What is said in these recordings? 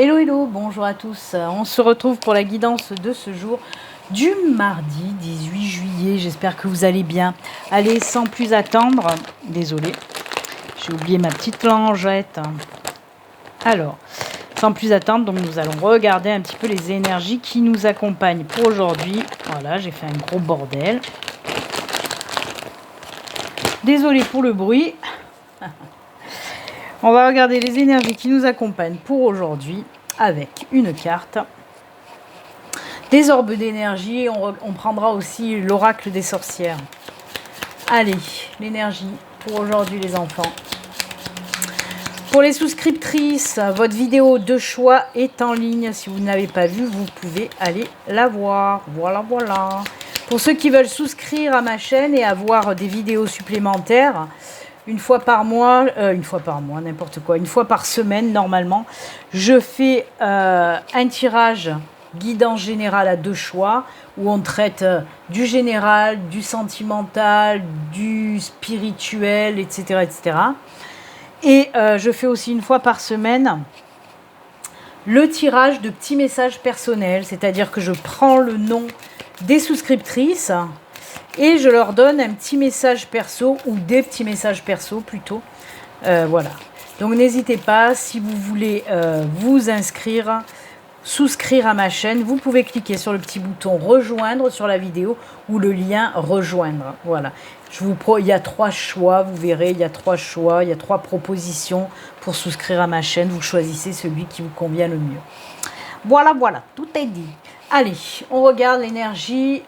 Hello, hello, bonjour à tous. On se retrouve pour la guidance de ce jour du mardi 18 juillet. J'espère que vous allez bien. Allez, sans plus attendre, désolé, j'ai oublié ma petite langette. Alors, sans plus attendre, donc nous allons regarder un petit peu les énergies qui nous accompagnent pour aujourd'hui. Voilà, j'ai fait un gros bordel. Désolé pour le bruit. On va regarder les énergies qui nous accompagnent pour aujourd'hui avec une carte. Des orbes d'énergie, on prendra aussi l'oracle des sorcières. Allez, l'énergie pour aujourd'hui les enfants. Pour les souscriptrices, votre vidéo de choix est en ligne. Si vous ne l'avez pas vue, vous pouvez aller la voir. Voilà, voilà. Pour ceux qui veulent souscrire à ma chaîne et avoir des vidéos supplémentaires, une fois par mois, n'importe quoi, une fois par semaine normalement, je fais un tirage guidance générale à 2 choix où on traite du général, du sentimental, du spirituel, etc. etc. Et je fais aussi une fois par semaine le tirage de petits messages personnels, c'est-à-dire que je prends le nom des souscriptrices et je leur donne un petit message perso ou des petits messages perso plutôt. Voilà. Donc n'hésitez pas, si vous voulez vous inscrire, souscrire à ma chaîne, vous pouvez cliquer sur le petit bouton rejoindre sur la vidéo ou le lien rejoindre. Voilà. Il y a 3 choix, vous verrez, il y a 3 choix, il y a 3 propositions pour souscrire à ma chaîne. Vous choisissez celui qui vous convient le mieux. Voilà, voilà, tout est dit. Allez, on regarde l'énergie.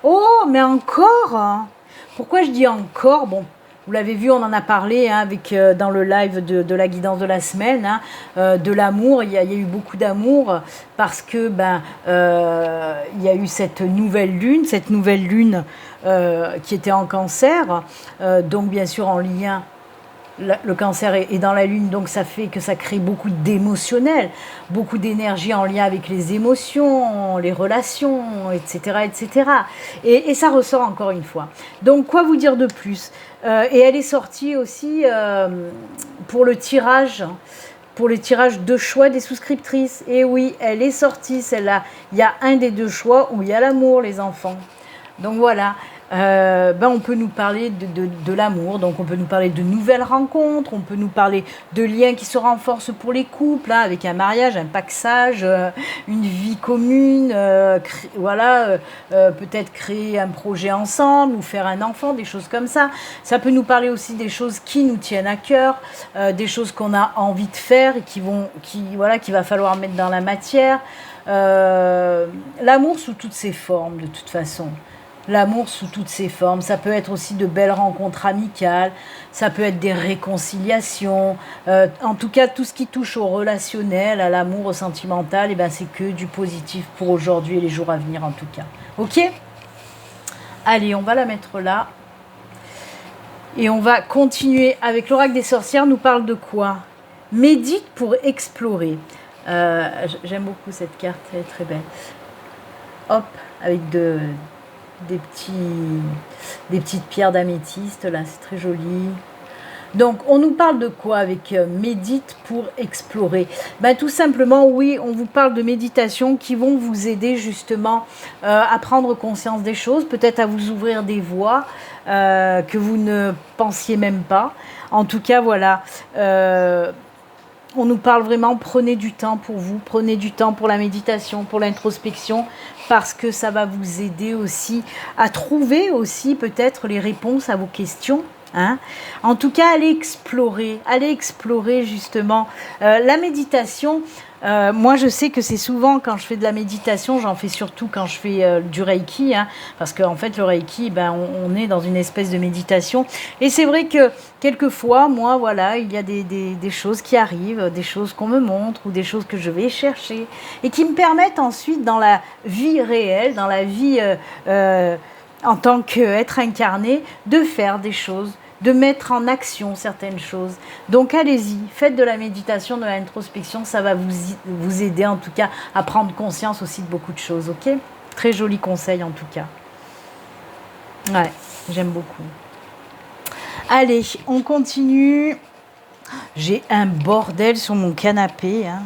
Oh, mais encore hein. Pourquoi je dis encore? Bon, vous l'avez vu, on en a parlé hein, dans le live de la guidance de la semaine, hein, de l'amour. Il y a eu beaucoup d'amour parce que il y a eu cette nouvelle lune qui était en cancer, donc bien sûr en lien. Le cancer est dans la lune, donc ça fait que ça crée beaucoup d'émotionnel, beaucoup d'énergie en lien avec les émotions, les relations, etc. etc. Et ça ressort encore une fois. Donc quoi vous dire de plus? Et elle est sortie aussi pour le tirage de choix des souscriptrices. Et oui, elle est sortie celle-là. Il y a un des 2 choix où il y a l'amour, les enfants. Donc voilà. On peut nous parler de l'amour, donc on peut nous parler de nouvelles rencontres, on peut nous parler de liens qui se renforcent pour les couples, hein, avec un mariage, un paxage, une vie commune, peut-être créer un projet ensemble ou faire un enfant, des choses comme ça. Ça peut nous parler aussi des choses qui nous tiennent à cœur, des choses qu'on a envie de faire et qu'il va falloir mettre dans la matière. L'amour sous toutes ses formes, de toute façon. L'amour sous toutes ses formes, ça peut être aussi de belles rencontres amicales, ça peut être des réconciliations, en tout cas tout ce qui touche au relationnel, à l'amour, au sentimental, c'est que du positif pour aujourd'hui et les jours à venir en tout cas. Ok ? Allez, on va la mettre là. Et on va continuer avec l'oracle des sorcières, nous parle de quoi ? Médite pour explorer. J'aime beaucoup cette carte, elle est très belle. Hop, avec des petites pierres d'améthyste, là, c'est très joli. Donc, on nous parle de quoi avec médite pour explorer? Tout simplement, oui, on vous parle de méditation qui vont vous aider justement à prendre conscience des choses, peut-être à vous ouvrir des voies que vous ne pensiez même pas. En tout cas, voilà. On nous parle vraiment, prenez du temps pour vous, prenez du temps pour la méditation, pour l'introspection, parce que ça va vous aider aussi à trouver aussi peut-être les réponses à vos questions. Hein. En tout cas, allez explorer justement la méditation. Moi, je sais que c'est souvent quand je fais de la méditation, j'en fais surtout quand je fais du Reiki, hein, parce qu'en fait, le Reiki, on est dans une espèce de méditation. Et c'est vrai que quelquefois, moi, voilà, il y a des choses qui arrivent, des choses qu'on me montre ou des choses que je vais chercher et qui me permettent ensuite, dans la vie réelle, dans la vie en tant qu'être incarné, de faire des choses, de mettre en action certaines choses. Donc allez-y, faites de la méditation, de l'introspection, ça va vous aider en tout cas à prendre conscience aussi de beaucoup de choses, ok ? Très joli conseil en tout cas. Ouais, j'aime beaucoup. Allez, on continue. J'ai un bordel sur mon canapé, hein.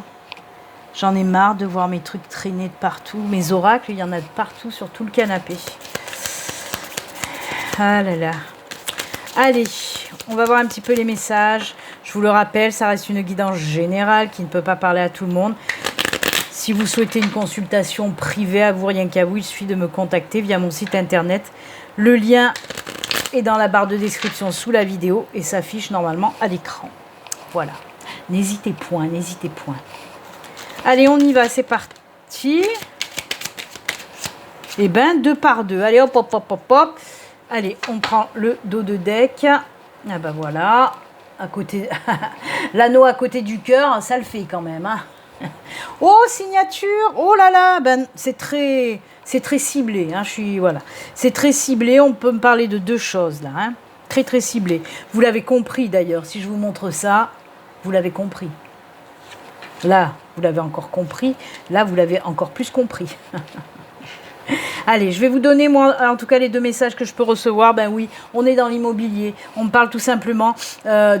J'en ai marre de voir mes trucs traîner de partout. Mes oracles, il y en a de partout sur tout le canapé. Ah là là. Allez, on va voir un petit peu les messages. Je vous le rappelle, ça reste une guidance générale qui ne peut pas parler à tout le monde. Si vous souhaitez une consultation privée à vous, rien qu'à vous, il suffit de me contacter via mon site internet. Le lien est dans la barre de description sous la vidéo et s'affiche normalement à l'écran. Voilà. N'hésitez point, n'hésitez point. Allez, on y va, c'est parti. Et ben, 2 par 2. Allez, hop, hop, hop, hop, hop. Allez, on prend le dos de deck. Ah ben voilà. À côté, l'anneau à côté du cœur, ça le fait quand même. Hein. Oh, signature. Oh là là, ben c'est très ciblé. Hein, voilà. C'est très ciblé. On peut me parler de 2 choses là. Hein. Très très ciblé. Vous l'avez compris d'ailleurs. Si je vous montre ça, vous l'avez compris. Là, vous l'avez encore compris. Là, vous l'avez encore plus compris. Allez, je vais vous donner, moi, en tout cas, les 2 messages que je peux recevoir. Ben oui, on est dans l'immobilier. On me parle tout simplement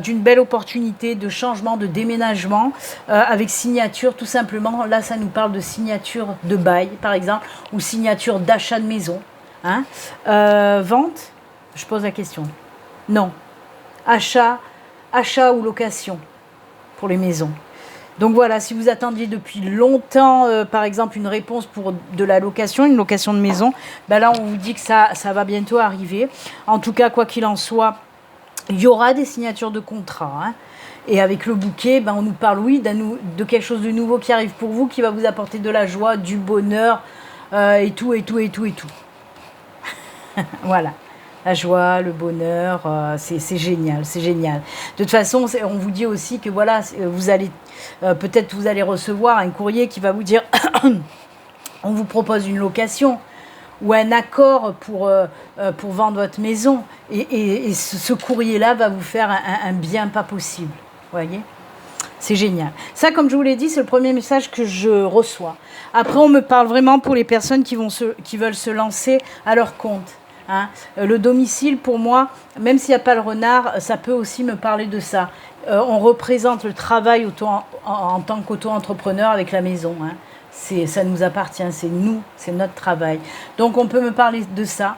d'une belle opportunité de changement, de déménagement avec signature, tout simplement. Là, ça nous parle de signature de bail, par exemple, ou signature d'achat de maison. Hein. Vente, je pose la question. Non. Achat ou location pour les maisons. Donc voilà, si vous attendiez depuis longtemps, par exemple, une réponse pour de la location, une location de maison, ben là, on vous dit que ça va bientôt arriver. En tout cas, quoi qu'il en soit, il y aura des signatures de contrat. Hein. Et avec le bouquet, ben, on nous parle, oui, de quelque chose de nouveau qui arrive pour vous, qui va vous apporter de la joie, du bonheur, et tout. Voilà. La joie, le bonheur, c'est génial, c'est génial. De toute façon, on vous dit aussi que voilà, vous allez peut-être vous allez recevoir un courrier qui va vous dire on vous propose une location ou un accord pour vendre votre maison. Et ce courrier-là va vous faire un bien pas possible. Vous voyez ? C'est génial. Ça, comme je vous l'ai dit, c'est le premier message que je reçois. Après, on me parle vraiment pour les personnes qui veulent se lancer à leur compte. Hein. Le domicile, pour moi, même s'il n'y a pas le renard, ça peut aussi me parler de ça. On représente le travail en tant qu'auto-entrepreneur avec la maison. Hein. Ça nous appartient, c'est nous, c'est notre travail. Donc on peut me parler de ça.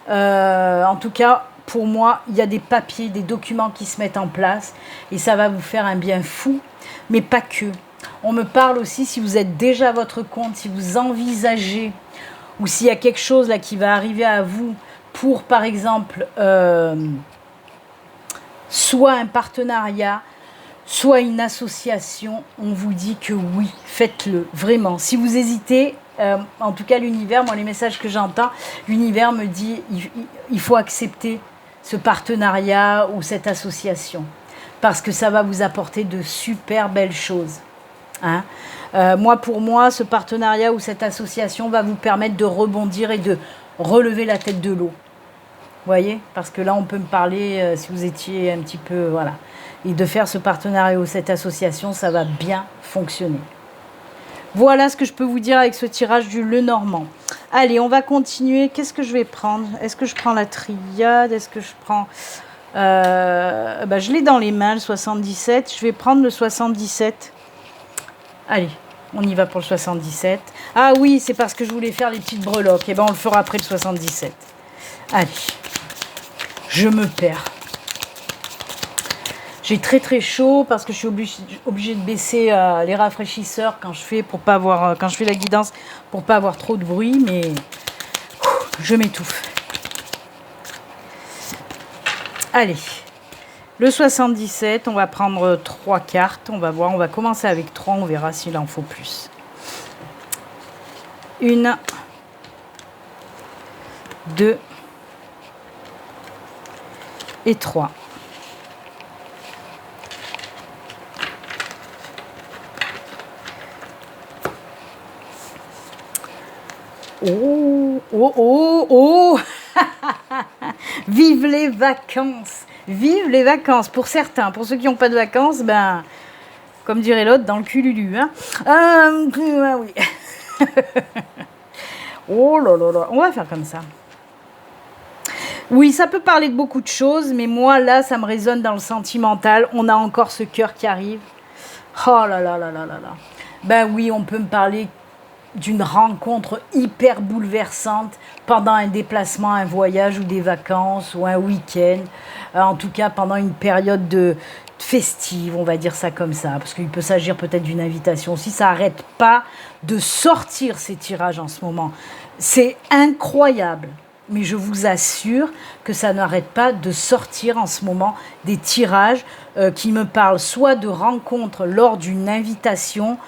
En tout cas, pour moi, il y a des papiers, des documents qui se mettent en place et ça va vous faire un bien fou, mais pas que. On me parle aussi, si vous êtes déjà à votre compte, si vous envisagez ou s'il y a quelque chose là qui va arriver à vous pour, par exemple, soit un partenariat, soit une association, on vous dit que oui, faites-le, vraiment. Si vous hésitez, en tout cas l'univers, moi les messages que j'entends, l'univers me dit il faut accepter ce partenariat ou cette association, parce que ça va vous apporter de super belles choses. Hein. Pour moi, ce partenariat ou cette association va vous permettre de rebondir et de relever la tête de l'eau. Vous voyez ? Parce que là, on peut me parler, si vous étiez un petit peu... Voilà. Et de faire ce partenariat ou cette association, ça va bien fonctionner. Voilà ce que je peux vous dire avec ce tirage du Lenormand. Allez, on va continuer. Qu'est-ce que je vais prendre ? Est-ce que je prends la triade ? Est-ce que je prends... je l'ai dans les mains, le 77. Je vais prendre le 77. Allez, on y va pour le 77. Ah oui, c'est parce que je voulais faire les petites breloques. Eh bien, on le fera après le 77. Allez, je me perds. J'ai très très chaud parce que je suis obligée de baisser les rafraîchisseurs quand je fais la guidance pour pas avoir trop de bruit, mais je m'étouffe. Allez, le 77, on va prendre 3 cartes, on va voir, on va commencer avec 3, on verra s'il en faut plus. 1, 2 et 3. Oh, oh, oh, oh. Vive les vacances. Vive les vacances. Pour certains, pour ceux qui n'ont pas de vacances, ben, comme dirait l'autre, dans le cululu. Hein. Oui. Oh là là là. On va faire comme ça. Oui, ça peut parler de beaucoup de choses, mais moi, là, ça me résonne dans le sentimental. On a encore ce cœur qui arrive. Oh là là là là là là. Ben oui, on peut me parler d'une rencontre hyper bouleversante pendant un déplacement, un voyage ou des vacances ou un week-end. En tout cas, pendant une période de festive, on va dire ça comme ça. Parce qu'il peut s'agir peut-être d'une invitation aussi. Ça n'arrête pas de sortir ces tirages en ce moment. C'est incroyable. Mais je vous assure que ça n'arrête pas de sortir en ce moment des tirages qui me parlent soit de rencontres lors d'une invitation,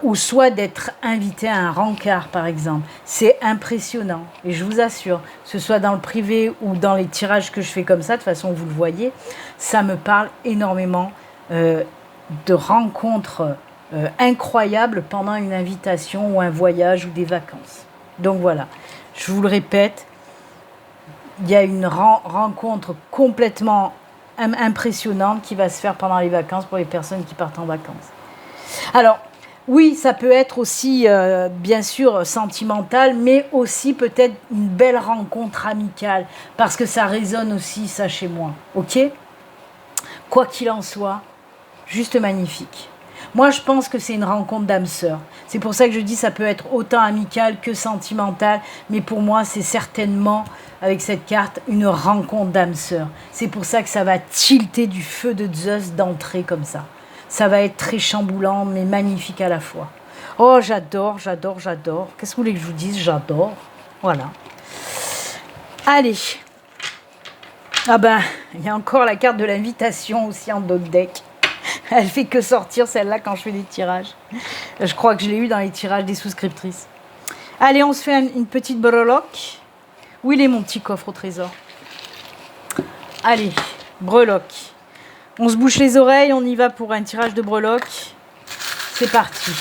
ou soit d'être invité à un rencard, par exemple. C'est impressionnant. Et je vous assure, que ce soit dans le privé ou dans les tirages que je fais comme ça, de toute façon, vous le voyez, ça me parle énormément de rencontres incroyables pendant une invitation ou un voyage ou des vacances. Donc voilà, je vous le répète, il y a une rencontre complètement impressionnante qui va se faire pendant les vacances pour les personnes qui partent en vacances. Alors, oui, ça peut être aussi, bien sûr, sentimental, mais aussi peut-être une belle rencontre amicale, parce que ça résonne aussi, ça, chez moi. Ok ? Quoi qu'il en soit, juste magnifique. Moi, je pense que c'est une rencontre d'âme sœur. C'est pour ça que je dis ça peut être autant amical que sentimental, mais pour moi, c'est certainement, avec cette carte, une rencontre d'âme sœur. C'est pour ça que ça va tilter du feu de Zeus d'entrée comme ça. Ça va être très chamboulant, mais magnifique à la fois. Oh, j'adore, j'adore, j'adore. Qu'est-ce que vous voulez que je vous dise ? J'adore. Voilà. Allez. Ah ben, il y a encore la carte de l'invitation aussi en dos de deck. Elle fait que sortir celle-là quand je fais des tirages. Je crois que je l'ai eu dans les tirages des souscriptrices. Allez, on se fait une petite breloque. Où il est mon petit coffre au trésor ? Allez, breloque. On se bouche les oreilles, on y va pour un tirage de breloque. C'est parti.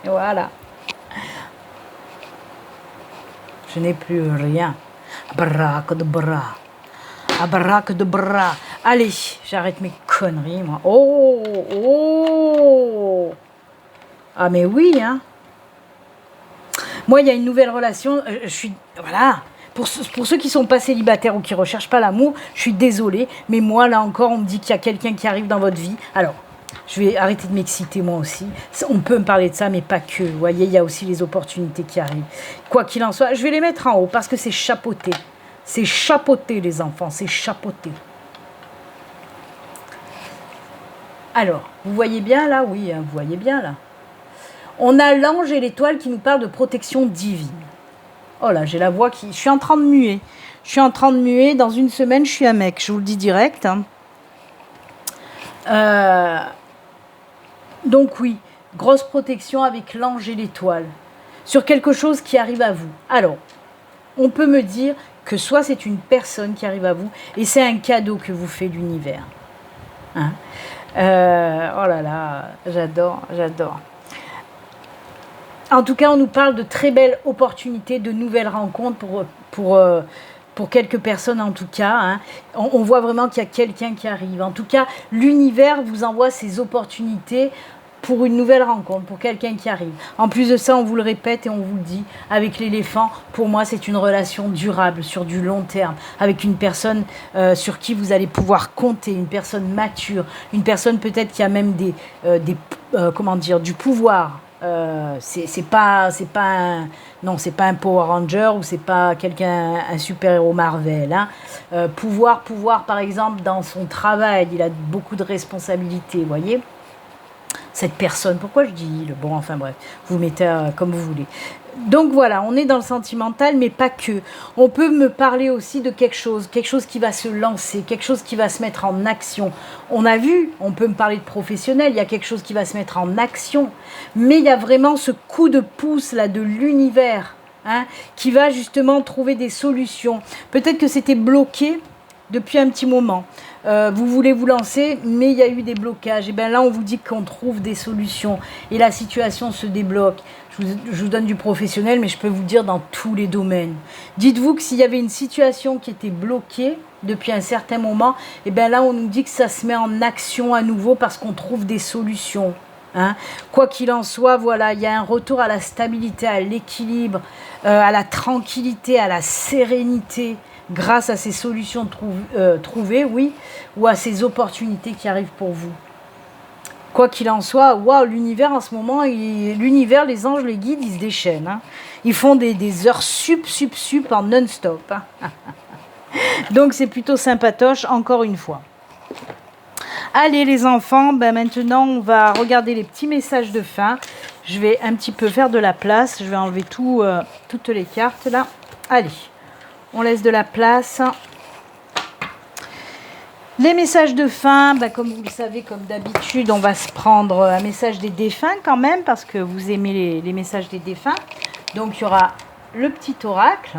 Voilà. Je n'ai plus rien. Braque de bras. Braque de bras. Allez, j'arrête mes conneries, moi. Oh, oh. Ah mais oui, hein. Moi, il y a une nouvelle relation. Je suis... Voilà. Pour ceux qui ne sont pas célibataires ou qui ne recherchent pas l'amour, je suis désolée. Mais moi, là encore, on me dit qu'il y a quelqu'un qui arrive dans votre vie. Alors, je vais arrêter de m'exciter moi aussi. On peut me parler de ça, mais pas que. Vous voyez, il y a aussi les opportunités qui arrivent. Quoi qu'il en soit, je vais les mettre en haut parce que c'est chapeauté. C'est chapeauté, les enfants. C'est chapeauté. Alors, vous voyez bien là ? Oui, vous voyez bien là. On a l'ange et l'étoile qui nous parlent de protection divine. Oh là, j'ai la voix qui... Je suis en train de muer. Je suis en train de muer. Dans une semaine, je suis un mec. Je vous le dis direct. Donc oui, grosse protection avec l'ange et l'étoile. Sur quelque chose qui arrive à vous. Alors, on peut me dire que soit c'est une personne qui arrive à vous et c'est un cadeau que vous fait l'univers. Hein ? Oh là là, j'adore, j'adore. En tout cas, on nous parle de très belles opportunités, de nouvelles rencontres pour quelques personnes en tout cas. Hein. On voit vraiment qu'il y a quelqu'un qui arrive. En tout cas, l'univers vous envoie ces opportunités pour une nouvelle rencontre, pour quelqu'un qui arrive. En plus de ça, on vous le répète et on vous le dit, avec l'éléphant, pour moi, c'est une relation durable, sur du long terme, avec une personne sur qui vous allez pouvoir compter, une personne mature, une personne peut-être qui a même du pouvoir. C'est pas un Power Ranger ou c'est pas un super-héros Marvel. Hein. Pouvoir, par exemple, dans son travail, il a beaucoup de responsabilités, vous voyez. Cette personne, pourquoi je dis le bon, enfin bref, vous mettez comme vous voulez. Donc voilà, on est dans le sentimental, mais pas que. On peut me parler aussi de quelque chose qui va se lancer, quelque chose qui va se mettre en action. On a vu, on peut me parler de professionnel, il y a quelque chose qui va se mettre en action, mais il y a vraiment ce coup de pouce là de l'univers, hein, qui va justement trouver des solutions. Peut-être que c'était bloqué depuis un petit moment. Vous voulez vous lancer, mais il y a eu des blocages. Et bien là, on vous dit qu'on trouve des solutions et la situation se débloque. Je vous donne du professionnel, mais je peux vous dire dans tous les domaines. Dites-vous que s'il y avait une situation qui était bloquée depuis un certain moment, et bien là, on nous dit que ça se met en action à nouveau parce qu'on trouve des solutions. Hein. Quoi qu'il en soit, voilà, il y a un retour à la stabilité, à l'équilibre, à la tranquillité, à la sérénité, grâce à ces solutions trouvées, oui, ou à ces opportunités qui arrivent pour vous. Quoi qu'il en soit, waouh, l'univers en ce moment, l'univers, les anges, les guides, ils se déchaînent. Hein. Ils font des heures sup en non-stop. Hein. Donc c'est plutôt sympatoche, encore une fois. Allez les enfants, ben maintenant on va regarder les petits messages de fin. Je vais un petit peu faire de la place. Je vais enlever toutes les cartes là. Allez, on laisse de la place. Les messages de fin, ben comme vous le savez, comme d'habitude, on va se prendre un message des défunts quand même, parce que vous aimez les messages des défunts. Donc il y aura le petit oracle.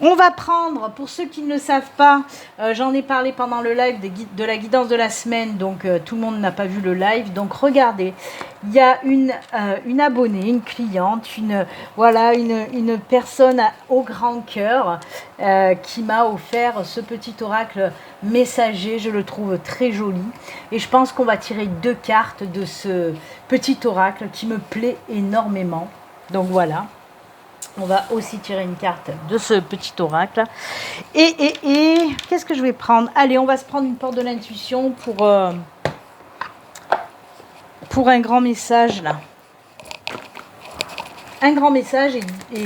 On va prendre, pour ceux qui ne le savent pas, j'en ai parlé pendant le live de la guidance de la semaine, donc tout le monde n'a pas vu le live. Donc regardez, il y a une abonnée, une cliente, une personne au grand cœur qui m'a offert ce petit oracle messager. Je le trouve très joli et je pense qu'on va tirer 2 cartes de ce petit oracle qui me plaît énormément. Donc voilà. On va aussi tirer une carte de ce petit oracle. Et qu'est-ce que je vais prendre? Allez, on va se prendre une porte de l'intuition pour un grand message là. Un grand message et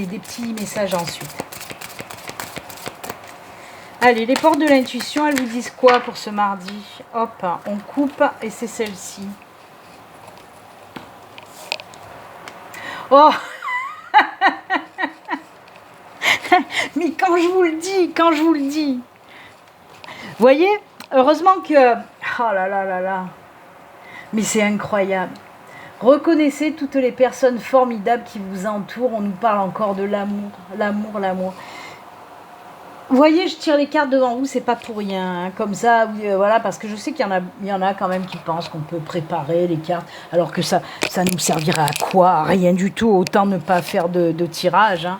des petits messages ensuite. Allez, les portes de l'intuition, elles vous disent quoi pour ce mardi? Hop, on coupe et c'est celle-ci. Oh mais quand je vous le dis, voyez, heureusement que, oh là là là là, mais c'est incroyable. Reconnaissez toutes les personnes formidables qui vous entourent. On nous parle encore de l'amour, l'amour, l'amour. Vous voyez, je tire les cartes devant vous, c'est pas pour rien, hein, comme ça, voilà, parce que je sais qu'il y en a quand même qui pensent qu'on peut préparer les cartes, alors que ça nous servirait à quoi? À rien du tout, autant ne pas faire de tirage. Hein.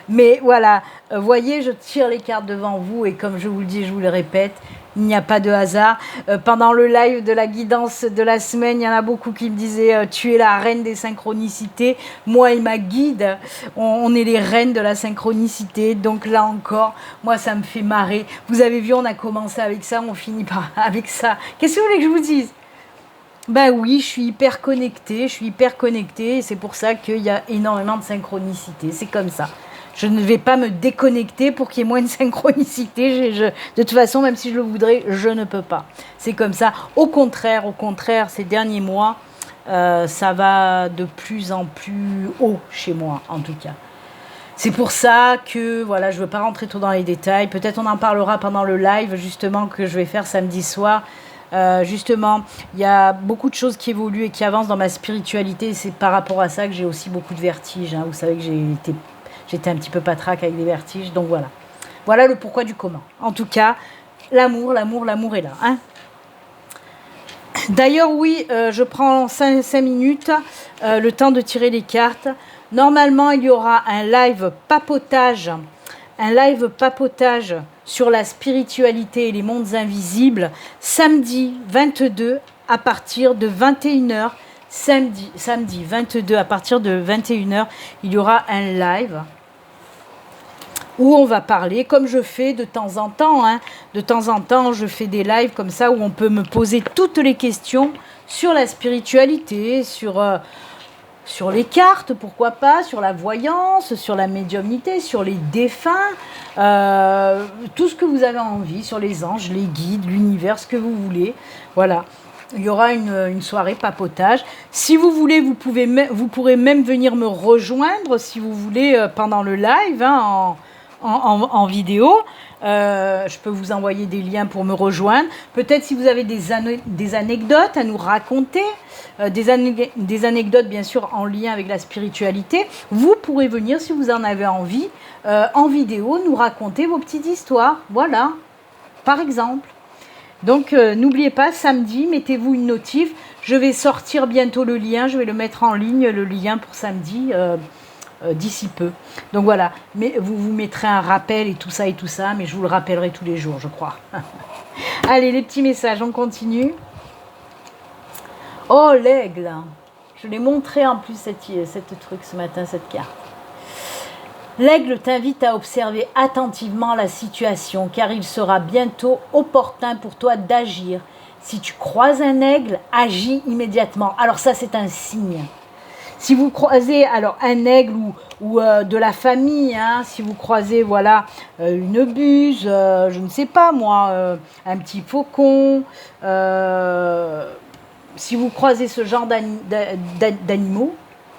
Mais voilà, voyez, je tire les cartes devant vous et comme je vous le dis, je vous le répète, il n'y a pas de hasard. Pendant le live de la guidance de la semaine, il y en a beaucoup qui me disaient tu es la reine des synchronicités. Moi et ma guide, on est les reines de la synchronicité. Donc là encore, moi ça me fait marrer. Vous avez vu, on a commencé avec ça, on finit par avec ça. Qu'est-ce que vous voulez que je vous dise? Ben oui, je suis hyper connectée, et c'est pour ça qu'il y a énormément de synchronicité. C'est comme ça. Je ne vais pas me déconnecter pour qu'il y ait moins de synchronicité. De toute façon, même si je le voudrais, je ne peux pas. C'est comme ça. Au contraire, ces derniers mois, ça va de plus en plus haut chez moi, en tout cas. C'est pour ça que, voilà, je ne veux pas rentrer trop dans les détails. Peut-être on en parlera pendant le live, justement, que je vais faire samedi soir. Justement, il y a beaucoup de choses qui évoluent et qui avancent dans ma spiritualité. C'est par rapport à ça que j'ai aussi beaucoup de vertiges. Hein. Vous savez que j'étais un petit peu patraque avec des vertiges, donc voilà. Voilà le pourquoi du comment. En tout cas, l'amour est là. Hein. D'ailleurs, oui, je prends 5 minutes, le temps de tirer les cartes. Normalement, il y aura un live papotage sur la spiritualité et les mondes invisibles, samedi 22 à partir de 21h. Samedi 22 à partir de 21h, il y aura un live où on va parler, comme je fais de temps en temps. Hein. De temps en temps, je fais des lives comme ça où on peut me poser toutes les questions sur la spiritualité, sur les cartes, pourquoi pas, sur la voyance, sur la médiumnité, sur les défunts, tout ce que vous avez envie, sur les anges, les guides, l'univers, ce que vous voulez. Voilà. Il y aura une soirée papotage. Si vous voulez, vous pourrez même venir me rejoindre, si vous voulez, pendant le live, hein, en vidéo. Je peux vous envoyer des liens pour me rejoindre. Peut-être si vous avez des anecdotes à nous raconter, des anecdotes bien sûr en lien avec la spiritualité, vous pourrez venir, si vous en avez envie, en vidéo, nous raconter vos petites histoires. Voilà, par exemple. Donc n'oubliez pas, samedi, mettez-vous une notif. Je vais sortir bientôt le lien, je vais le mettre en ligne, le lien pour samedi, d'ici peu. Donc voilà, mais vous mettrez un rappel et tout ça, mais je vous le rappellerai tous les jours, je crois. Allez, les petits messages, on continue. Oh, l'aigle. Je l'ai montré en plus cette truc ce matin, cette carte. L'aigle t'invite à observer attentivement la situation, car il sera bientôt opportun pour toi d'agir. Si tu croises un aigle, agis immédiatement. Alors ça, c'est un signe. Si vous croisez alors un aigle ou de la famille, hein, si vous croisez voilà une buse, je ne sais pas moi, un petit faucon, si vous croisez ce genre d'animaux,